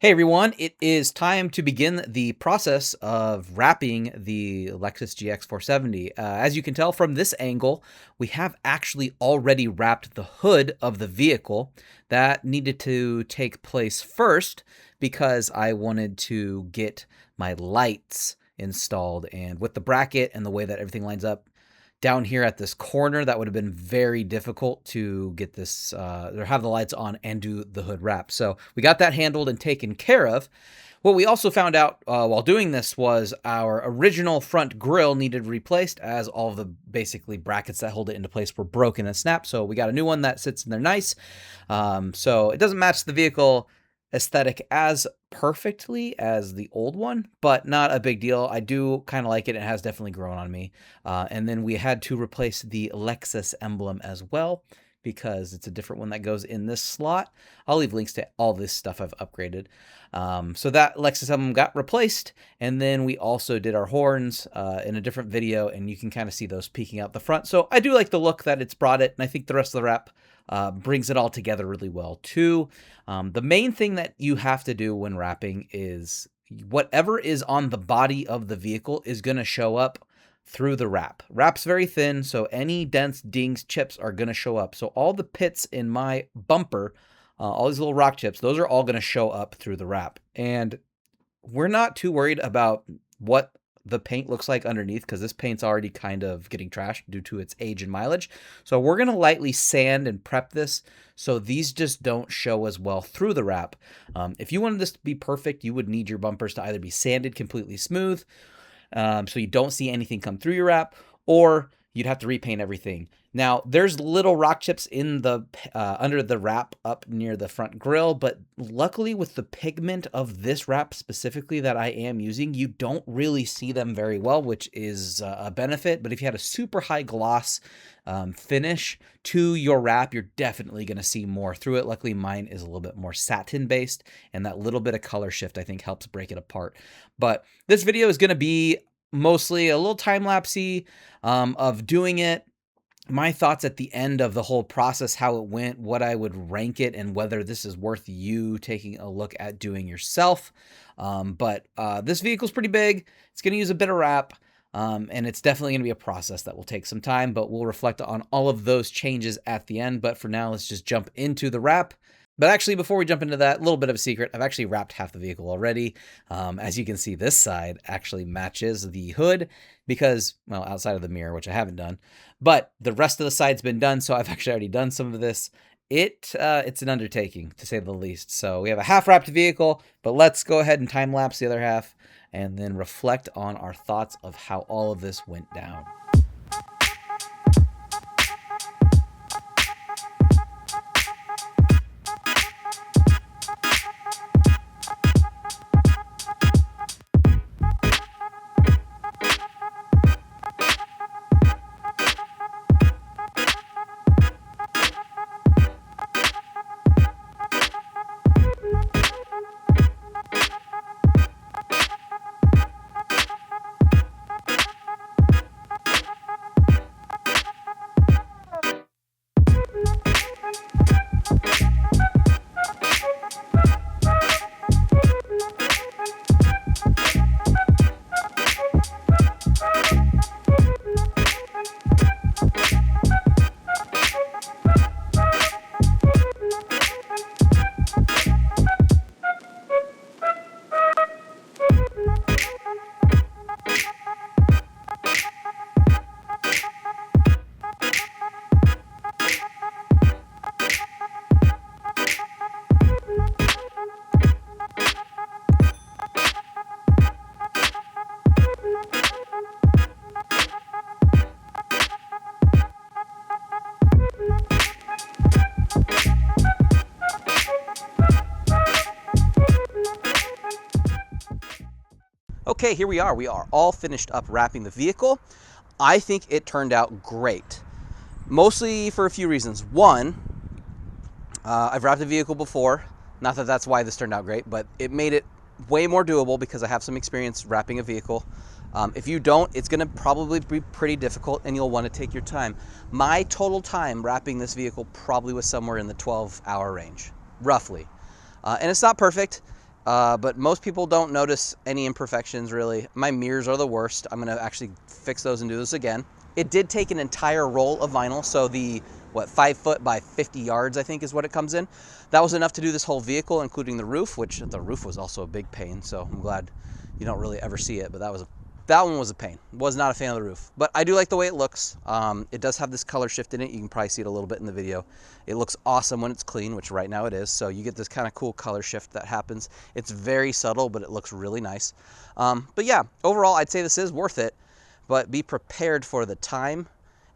Hey everyone, it is time to begin the process of wrapping the Lexus GX470. As you can tell from this angle, we have actually already wrapped the hood of the vehicle. That needed to take place first because I wanted to get my lights installed, and with the bracket and the way that everything lines up, down here at this corner, that would have been very difficult to get this, or have the lights on and do the hood wrap. So we got that handled and taken care of. What we also found out while doing this was our original front grille needed replaced, as all of the basically brackets that hold it into place were broken and snapped. So we got a new one that sits in there nice. So it doesn't match the vehicle aesthetic as perfectly as the old one, but not a big deal. I do kind of like it. It has definitely grown on me. And then we had to replace the Lexus emblem as well, because it's a different one that goes in this slot. I'll leave links to all this stuff I've upgraded. So that Lexus emblem got replaced, and then we also did our horns in a different video, and you can kind of see those peeking out the front. So I do like the look that it's brought it, and I think the rest of the wrap brings it all together really well too. The main thing that you have to do when wrapping is whatever is on the body of the vehicle is going to show up through the wrap. Wrap's very thin, so any dents, dings, chips are going to show up. So all the pits in my bumper, all these little rock chips, those are all going to show up through the wrap. And we're not too worried about what the paint looks like underneath, because this paint's already kind of getting trashed due to its age and mileage. So we're going to lightly sand and prep this so these just don't show as well through the wrap. If you wanted this to be perfect, you would need your bumpers to either be sanded completely smooth, so you don't see anything come through your wrap, or you'd have to repaint everything. Now, there's little rock chips in the under the wrap up near the front grille, but luckily with the pigment of this wrap specifically that I am using, you don't really see them very well, which is a benefit. But if you had a super high gloss finish to your wrap, you're definitely going to see more through it. Luckily, mine is a little bit more satin based, and that little bit of color shift I think helps break it apart. But this video is going to be mostly a little time-lapsey of doing it, my thoughts at the end of the whole process, how it went, what I would rank it, and whether this is worth you taking a look at doing yourself. But this vehicle's pretty big. It's going to use a bit of wrap, and it's definitely going to be a process that will take some time, but we'll reflect on all of those changes at the end. But for now, let's just jump into the wrap. But actually, before we jump into that, a little bit of a secret. I've actually wrapped half the vehicle already. As you can see, this side actually matches the hood because, well, outside of the mirror, which I haven't done, but the rest of the side's been done, so I've actually already done some of this. It's an undertaking, to say the least. So we have a half-wrapped vehicle, but let's go ahead and time-lapse the other half and then reflect on our thoughts of how all of this went down. Okay, here we are. We are all finished up wrapping the vehicle. I think it turned out great, mostly for a few reasons. One, I've wrapped a vehicle before. Not that that's why this turned out great, but it made it way more doable because I have some experience wrapping a vehicle. If you don't, it's going to probably be pretty difficult and you'll want to take your time. My total time wrapping this vehicle probably was somewhere in the 12-hour range, roughly. And it's not perfect. but most people don't notice any imperfections really. My mirrors are the worst. I'm gonna actually fix those and do this again. It did take an entire roll of vinyl, so the, 5 foot by 50 yards, I think is what it comes in. That was enough to do this whole vehicle, including the roof, which the roof was also a big pain, so I'm glad you don't really ever see it, but that one was a pain. Was not a fan of the roof, but I do like the way it looks. It does have this color shift in it. You can probably see it a little bit in the video. It looks awesome when it's clean, which right now it is, so you get this kind of cool color shift that happens. It's very subtle, but it looks really nice. But yeah, overall, I'd say this is worth it, but be prepared for the time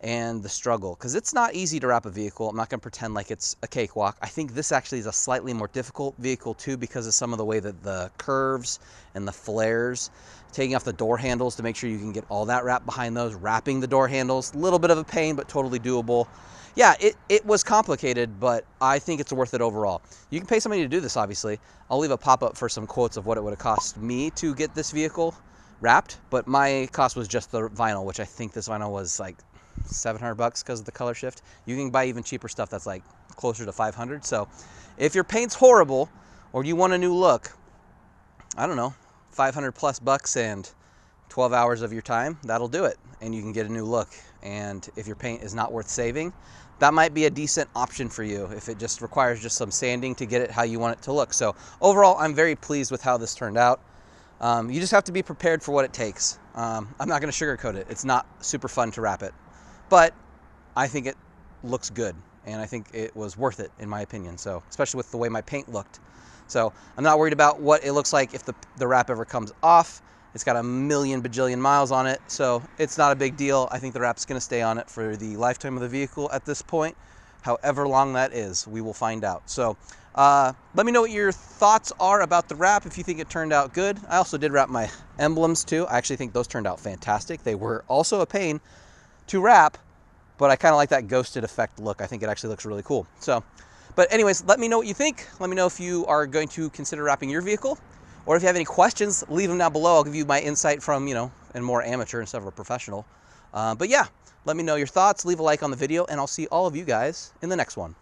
and the struggle, because it's not easy to wrap a vehicle. I'm not going to pretend like it's a cakewalk. I think this actually is a slightly more difficult vehicle too, because of some of the way that the curves and the flares, taking off the door handles to make sure you can get all that wrapped behind those, wrapping the door handles, a little bit of a pain, but totally doable. Yeah, it was complicated, but I think it's worth it overall. You can pay somebody to do this, obviously. I'll leave a pop-up for some quotes of what it would have cost me to get this vehicle wrapped, but my cost was just the vinyl, which I think this vinyl was like $700 because of the color shift. You can buy even cheaper stuff that's like closer to 500. So if your paint's horrible or you want a new look, I don't know, 500 plus bucks and 12 hours of your time, that'll do it, and you can get a new look. And if your paint is not worth saving, that might be a decent option for you if it just requires just some sanding to get it how you want it to look. So overall, I'm very pleased with how this turned out. You just have to be prepared for what it takes. I'm not going to sugarcoat it. It's not super fun to wrap it, but I think it looks good, and I think it was worth it in my opinion. So especially with the way my paint looked. So I'm not worried about what it looks like if the wrap ever comes off. It's got a million bajillion miles on it, so it's not a big deal. I think the wrap's going to stay on it for the lifetime of the vehicle at this point. However long that is, we will find out. So let me know what your thoughts are about the wrap, if you think it turned out good. I also did wrap my emblems too. I actually think those turned out fantastic. They were also a pain to wrap, but I kind of like that ghosted effect look. I think it actually looks really cool. So, but anyways, let me know what you think. Let me know if you are going to consider wrapping your vehicle, or if you have any questions, leave them down below. I'll give you my insight from, and more amateur instead of a professional. But yeah, let me know your thoughts. Leave a like on the video, and I'll see all of you guys in the next one.